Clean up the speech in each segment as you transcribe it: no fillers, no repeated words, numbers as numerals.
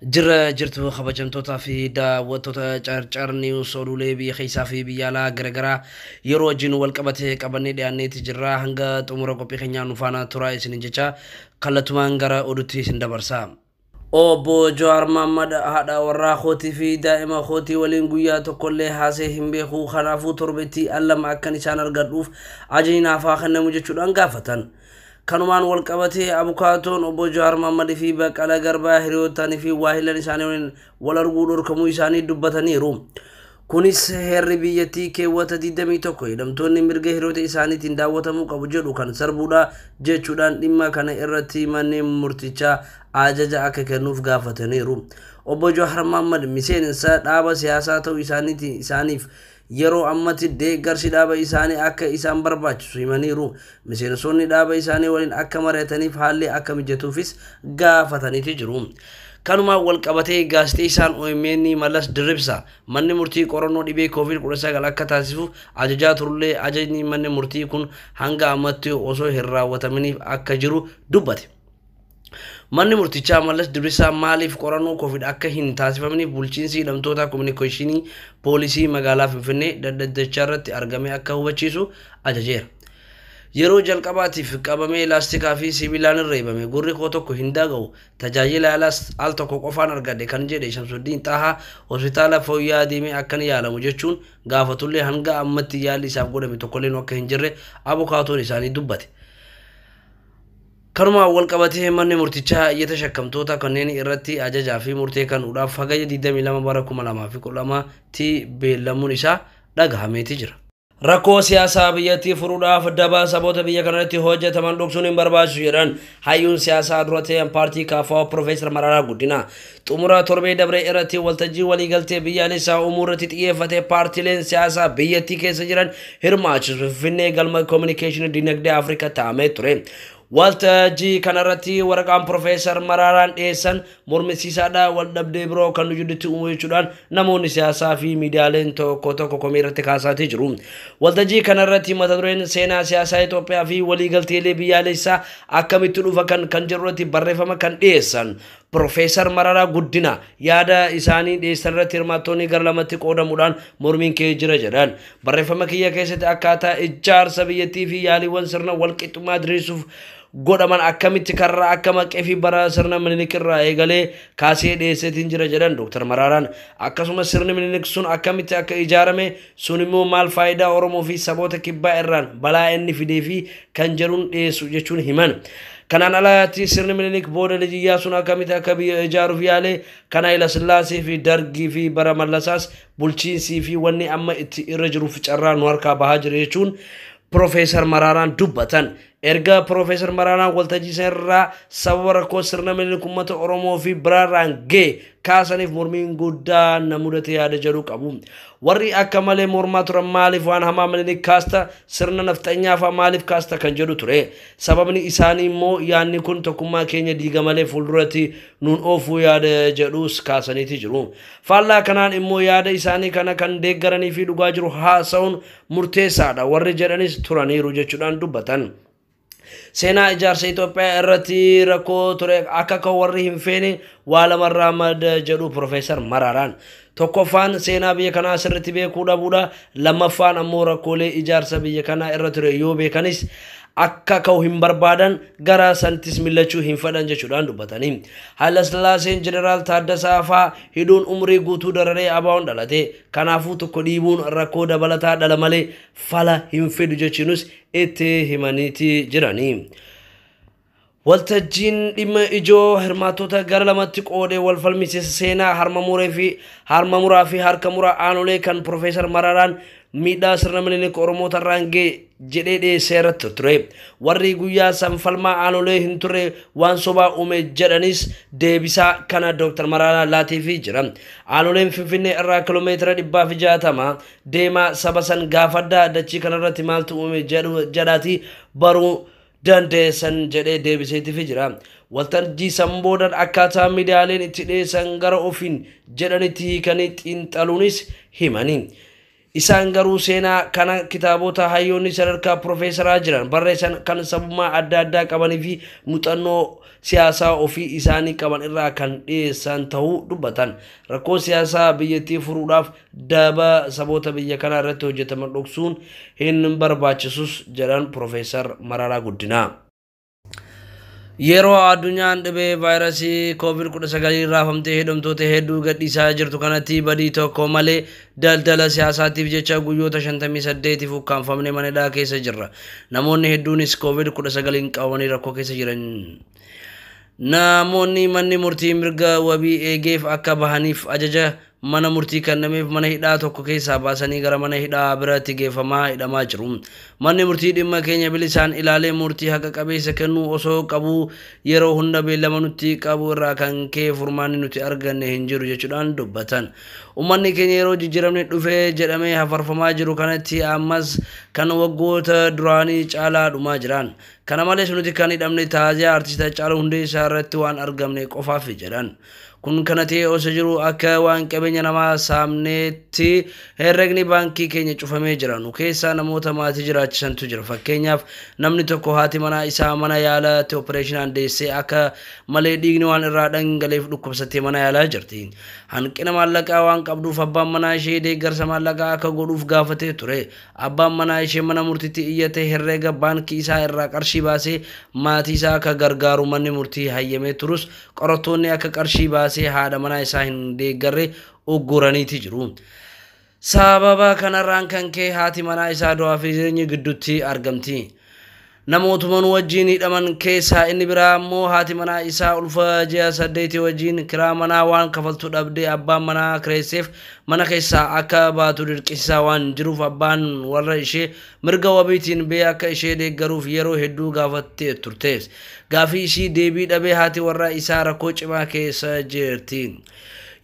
Jira jirtu kabajamtoota fi daawwattoota carcar news oduulee biyya keessaa fi biyya alaa garagaraa yeroo wajjin wal qabatee qabannee dhiyaanneeti jirra. Hanga xumura qophii keenyaa nu faana turaa isinin jecha kallattumaan gara oduutti isin dabarsa. Obbo Jawaar Mohammad haadha warraa kootii fi daa'ima kootii waliin guyyaa tokkollee haasee hin beeku, kanaafuu torbeetti allama akkan isaan argadhuuf ajajni naaf haa kennamu jechuudhaan gaafatan. Kanumaan wal qabatee abukaatoon obbo Jawaar Mohammad fi Baqqalaa Garbaa hiriyootanii fi waahilan isaanii wal arguu dhorkamuu isaanii dubbataniiru. Kunis heerri biyyattii keewwata 21 hidhamtoonni mirga hiriyoota isaaniitiin daawwatamuu qabu jedhu kan sarbuudha jechuudhaan dhimma kana irratti manneen murtichaa ajaja akka kennuuf gaafataniiru. Obbo Jawaar Mohammad miseensa dhaaba siyaasaa ta'uu isaaniif yeroo ammatti deeggarsi dhaaba isaanii akka isaan barbaachisu himaniiru. Miseensonni dhaaba isaanii waliin akka mari'ataniif haalli akka mijatuufis gaafataniiti jiru. Kanuma wal qabatee gaazexeessaan OMN Mallas Dirribsaa manni murtii qorannoo dhibee COVID-19 akka taasisuuf ajajaa turullee ajajni manni murtii kun hanga ammatti osoo hin raawwataminiif akka jiru dubbate. Manni murtichaa Mallas Dirribsaa maaliif qorannoo COVID akka hin taasifaminiif bulchiinsi hidhamtoota kominikeeshinii poolisii magaalaa Finfinnee daddachaa irratti argame akka hubachiisu ajajeera. Yeroo jalqabaatiif qabamee laastikaa fi sibiilaan reebame gurri koo tokko hin daaga'u, tajaajila al tokko qofaan argadhe kan jedhe Shamsuddin Xahaa hospitaala Fooyyaa deemee akkan yaalamu jechuun gaafatullee hanga ammatti yaalli isaaf godhame tokkolleen akka hin jirre abukaatoon isaanii dubbate. Kanuma wal qabatee manni murtichaa iyyata shakkamtoota kanneen irratti ajajaa fi murtee kennuudhaaf hagayya 22 bara 2012 tti beellamuun isaa dhagahameeti jira. Rakkoo siyaasaa biyyattii furuudhaaf daba saboota biyya kanatti hojjetaman dhoksuun hin barbaachisu jedhan hayyuun siyaasaa dura ta'an paartii KFO Profeesar Mararaa Guddinaa xumura torbee dabree irratti waltajjii waliigaltee biyyaalessaa uumuu irratti xiyyeeffatee paartiileen siyaasaa biyyattii keessa jiran hirmaachisuuf Finfinnee galma kominikeeshinii dinagdee Afrikaa taa'amee ture. Waltajjii kanarratti waraqaan Profeesar Mararaan dhiyeessan mormisiisaadha wal dhabdee biroo kan nujuditti uumuu jechuudhaan namoonni siyaasaa fi miidiyaaleen tokko komii irratti kaasaatii jiru. Waltajjii kanarratti mata dureen seenaa siyaasaa Itoophiyaa fi waliigalteelee biyyaalessaa akkamitti dhufa kan jedhu irratti barreeffama kan dhiyeessan Profeesar Mararaa Guddinaa yaada isaanii dhiyeessan irratti hirmaattoonni gara lamatti qoodamuudhaan mormiin kee jira jedhan. Barreeffama kiyya keessatti akkaataa ijaarsa biyyattii fi yaaliiwwan sirna walqixxummaa diriirsuuf godhaman akkamitti karraa akka maqee fi bara sirna Minilik irraa eegalee kaasee dhiyeesseetiin jira jedhan Dr. Mararaan. Akkasumas sirni Minilik sun akkamitti akka ijaarame sun immoo maal faayidaa Oromoo fi saboota kibbaa irraan balaa inni fidee fi kan jedhuun dhiyeessu jechuun himan. Kanaan alaatti sirni Minilik booda Lijiyyaa sun akkamitti akka biyya ijaaruuf yaale kan Hayila Sillaasee fi Dargii fi bara Mallasaas bulchiinsii fi wanni amma itti irra jiruuf carraa nu harkaa bahaa jira jechuun Profeesar Mararaan dubbatan. Erga Profeesar Mararaan waltajjii irraa sababa rakkoo sirna Minilik uummata Oromoo fi biraarraan ga'e kaasaniif mormiin guddaa na mudate yaada jedhu qabu. Warri akka malee mormaa turan maaliif waan hamaa Minilik kaasta sirna nafxanyaa fa'aa maaliif kaasta kan jedhu ture. Sababni isaanii immoo yaadni kun tokkummaa keenya diiga malee fuulduratti nuun oofuu yaada jedhus kaasaniiti jiru. Faallaa kanaan immoo yaada isaanii kana kan deeggaranii fi dhugaa jiru haasa'uun murteessaadha warri jedhanis turaniiru jechuudhaan dubbatan. Seenaa ijaarsa Itoophiyaa irratti rakkoo ture akka kan warri hin feene waa lamarraa madda jedhu Profeesar Mararaan. Tokkoffaan seenaa biyya kanaa sirriitti beekuu dhabuudha. Lammaffaan ammoo rakkoolee ijaarsa biyya kanaa irra ture yoo beekanis akka ka'u hin barbaadan gara santis millachuu hin fedhan jechuudhaan dubbatanii. Hayila Sillaaseen Jeneraal Taaddasaa fa'aa hidhuun umrii guutuu dararee abaa'uun dhalate. Kanaafuu tokko dhiibuun rakkoo dabalataa dhala malee fala hin fidu jechuunis itti himaniiti jiranii. Waltajjiin dhimma ijoo hirmaattota gara lamatti qoodee wal falmisiisa seenaa harma fi harka muraa aanolee kan Profeesar Mararaan miidhaa sirna Minilik Oromoota irraan ga'e jedhee dhiyeessee irratti ture. Warri guyyaa sanfalmaa aanolee hin turre waan sobaa uume jedhanis deebisaa kana Dr. Mararaan laateefii jira. Aanoleen Finfinnee irraa kiiloomeetira 160 deemaa saba san gaafaddaa dachii kanarratti maaltu uume jedhaati baruu dandeessan jedhee deebiseetiif jira. Waltajjii san booda akkaataa miidiyaaleen itti dhiyeessan gara ofiin jedhanitti hiikanii xiinxaluunis himanii. Isaan garuu seenaa kana kitaabota hayyoonni sadarkaa Profeesaraa jiran barreessan kan sabummaa adda addaa qabanii fi muuxannoo siyaasaa ofii isaanii qaban irraa kan dhiyeessan ta'uu dubbatan. Rakkoo siyaasaa biyyattii furuudhaaf daba saboota biyya kanaa irratti hojjetaman dhoksuun hin barbaachisus jedhan Profeesar Mararaa Guddinaa. Yeroo addunyaan dhibee vaayirasii COVID-19 raafamtee hidhamtoota hedduu gadhiisaa jirtu kanatti badii tokko malee daldala siyaasaatiif jecha guyyoota 58 ukkaanfamne mana hidhaa keessa jirra. Namoonni hedduunis COVID-19 qabamanii rakkoo keessa jiran. Namoonni manni murtii mirga wabii eegeef akka bahaniif ajaja mana murtii kennameef mana hidhaa tokko keessaa baasanii gara mana hidhaa biraatti geeffamaa hidhamaa jiru. Manni murtii dhimma keenya bilisaan ilaalee murtii haqa qabeessa kennuu osoo qabu yeroo hunda beellama nutti qabu irraa kan ka'e furmaanni nuti arganne hin jiru jechuudhaan dubbatan. Uummanni keenya yeroo jijjiiramni dhufee jedhamee hafarfamaa jiru kanatti ammas kan waggoota duraanii caalaa dhumaa jiran. Kana malees nuti kan hidhamne taazaa artiista Haacaaluu Hundeessaa irratti waan argamne qofaaf jedhan. Kun kana ta'ee osoo jiru akka waan qabeenya namaa saamneetti herregni baankii keenya cufamee jira. Nu keessaa namoota maatii jiraachisantu jira. Fakkeenyaaf namni tokko haati manaa isaa mana yaalaatti opereeshinaan deessee akka malee dhiigni waan irraa dhangaleef dhukkubsattee mana yaalaa jirti. Hanqina maallaqaa waan qabduuf abbaan manaa ishee deeggarsa maallaqaa akka godhuuf gaafatee ture. Abbaan manaa ishee mana murtiitti iyyatee herrega baankii isaa irraa qarshii baasee maatii isaa akka gargaaru manni murtii hayyamee turus qorattoonni akka qarshii baasee haadha manaa isaa hin deeggarre ugguraniiti jiru. Sababa kanarraan kan ka'e haati manaa isaa du'aa fi jireenya gidduutti argamti. Namootuma wajjin hidhaman keessaa inni biraa immoo haati manaa isaa ulfa ji'a 8 wajjin kiraa manaa waan kafaltu dhabdee abbaan manaa kireesseef mana keessaa akka baatu dirqisiisaa waan jiruuf abbaan warra ishee mirga wabiitiin bee akka ishee deeggaruuf yeroo hedduu gaafattee turte. Gaafii ishii deebii dhabee haati warra isaa rakkoo cimaa keessa jirti.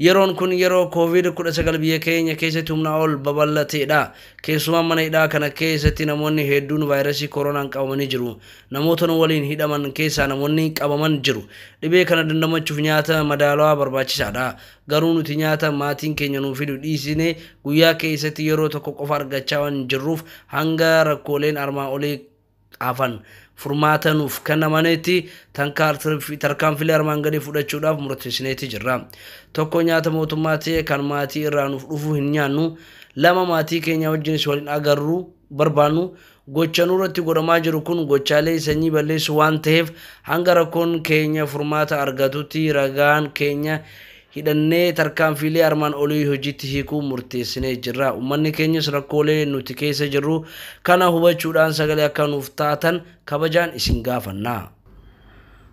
Yeroon kun yeroo COVID-19 biyya keenya keessatti humna ol babal'ateedha. Keessumaa mana hidhaa kana keessatti namoonni hedduun vaayirasii koronaan qabamanii jiru. Namoota waliin hidhaman keessaa namoonni qabaman jiru. Dhibee kana dandamachuuf nyaata madaalawaa barbaachisaadha. Garuu nuti nyaata maatiin keenya nuuf fidu dhiisine guyyaa keessatti yeroo tokko qofa argachaa waan jirruuf hanga rakkooleen armaan olii afan furmaata nuuf kennamanitti tarkaanfilee armaan gadii fudhachuudhaaf murteessineeti jirra. Tokko nyaata mootummaa ta'e kan maatii irraa nuuf dhufu hin nyaannu. Lama maatii keenya wajjinis waliin agarru barbaannu. Gocha nurratti godhamaa jiru kun gochaalee sanyii balleessu waan ta'eef hanga rakkoon keenya furmaata argatutti ragaan keenya hidhannee tarkaanfilee armaan olii hojiitti hiikuu murteessinee jirra. Uummanni keenyas rakkoolee nuti keessa jirru kana hubachuudhaan sagalee akka nuuf taatan kabajaan isin gaafanna.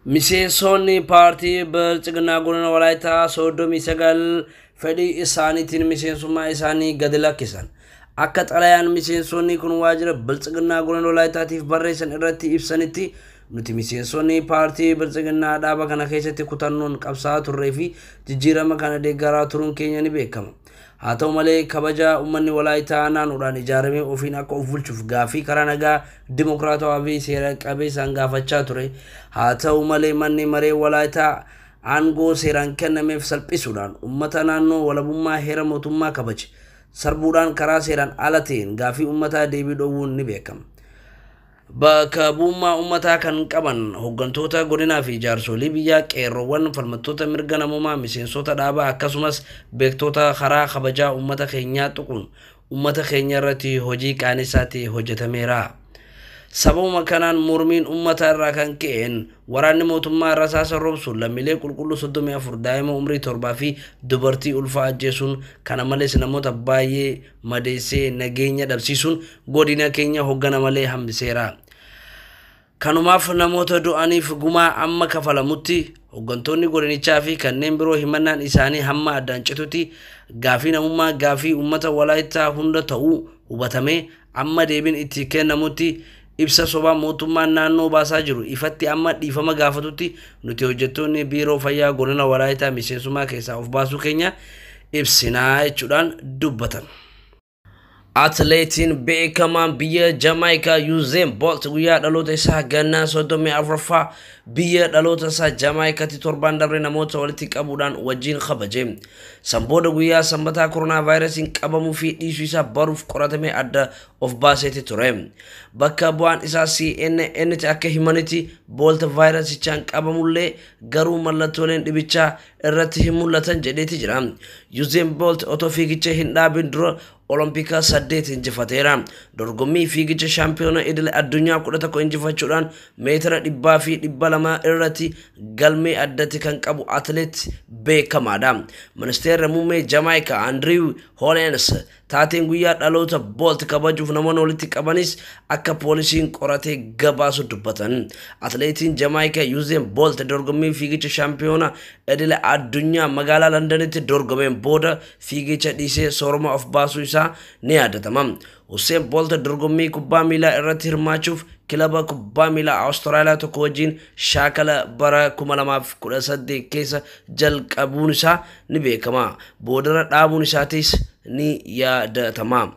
Miseensonni paartii Biltsiginnaa Godina Walaayittaa 39 fedhii isaaniitiin miseensummaa isaanii gadi lakkisan. Akka xalayaan miseensonni kun waajjira Biltsiginnaa Godina Walaayittaatiif barreessan irratti ibsanitti nuti miseensonni paartii Biltsiginnaa dhaaba kana keessatti kutannoon qabsaa turree fi jijjiirama kana deeggaraa turuun keenya ni beekama. Haa ta'u malee kabaja uummanni Walaayittaa naannoodhaan ijaaramee ofiin akka of bulchuuf gaafii karaa nagaa dimokiraatawaa fi seera qabeessaan gaafachaa ture. Haa ta'u malee manni maree Walaayittaa aangoo seeraan kennameef salphisuudhaan uummata naannoo walabummaa heera mootummaa kabaje sarbuudhaan karaa seeraan ala ta'een gaafii uummataa deebii dhoowwuun ni beekama. Bakka bu'ummaa uummataa kan qaban hooggantoota godinaa fi jaarsolii biyyaa qeerroowwan falmattoota mirga namummaa miseensota dhaabaa akkasumas beektoota karaa kabajaa uummata keenyaa tuquun uummata keenya irratti hojii qaanessaa ta'e hojjetameera. Sababuma kanaan mormiin uummata irraa kan ka'een waraanni mootummaa rasaasa roobsuun lammiilee qulqulluu 34 daa'ima umrii 7 fi dubartii ulfaa ajjeesuun kana malees namoota baay'ee madeessee nageenya dhabsiisuun godina keenya hoggana malee hambiseera. Kanumaaf namoota du'aniif gumaa amma kafalamutti hooggantoonni godinichaa fi kanneen biroo himannaan isaanii hamma addaan citutti gaafii namummaa gaafii uummata Walaayittaa hunda ta'uu hubatamee amma deebiin itti kennamutti ibsa sobaa mootummaan naannoo baasaa jiru ifatti amma dhiifama gaafatutti nuti hojjettoonni biiroo fayyaa godina Walaayittaa miseensummaa keessaa of baasuu keenya ibsinaa jechuudhaan dubbatan. Atileetiin beekamaan biyya Jamaikaa Usain Bolt guyyaa dhaloota isaa gannaa 34ffaa biyya dhaloota isaa Jamaikaatti torban dabre namoota walitti qabuudhaan wajjin kabaje. Sanbooda guyyaa sanbataa koronaa vaayirasiin qabamuu fi dhiisuu isaa baruuf qoratamee adda of baaseeti ture. Bakka bu'aan isaa CNN akka himanitti Bolt vaayirasichaan qabamullee garuu mallattooleen dhibichaa irratti hin mul'atan jedheeti jira. Usain Bolt otoo fiigicha hin dhaabin dura Olompika 8 injifateera. Dorgommii fiigicha shaampiyoona idil addunyaa 11 injifachuudhaan meetira 100 fi 200 irratti galmee addatti kan qabu atleet beekamaadha. Ministeerri muummee Jamaayikaa Andrew Holness taateen guyyaa dhaloota Bolt kabajuuf namoonni walitti qabanis akka poolisiin qoratee gabaasu dubbatan. Atleetiin Jamaayikaa Usain Bolt dorgommii fiigicha shaampiyoona idil addunyaa magaalaa Londanitti dorgomeen booda fiigicha dhiisee sooroma of baasuu isaa ni yaadatama. Usain Bolt dorgommii kubbaa miilaa irratti hirmaachuuf kilaba kubbaa miilaa Awustiraaliyaa tokko wajjin shaakala bara 2018 keessa jalqabuun isaa ni beekama. Boodara dhaabuun isaatis ni yaadatama.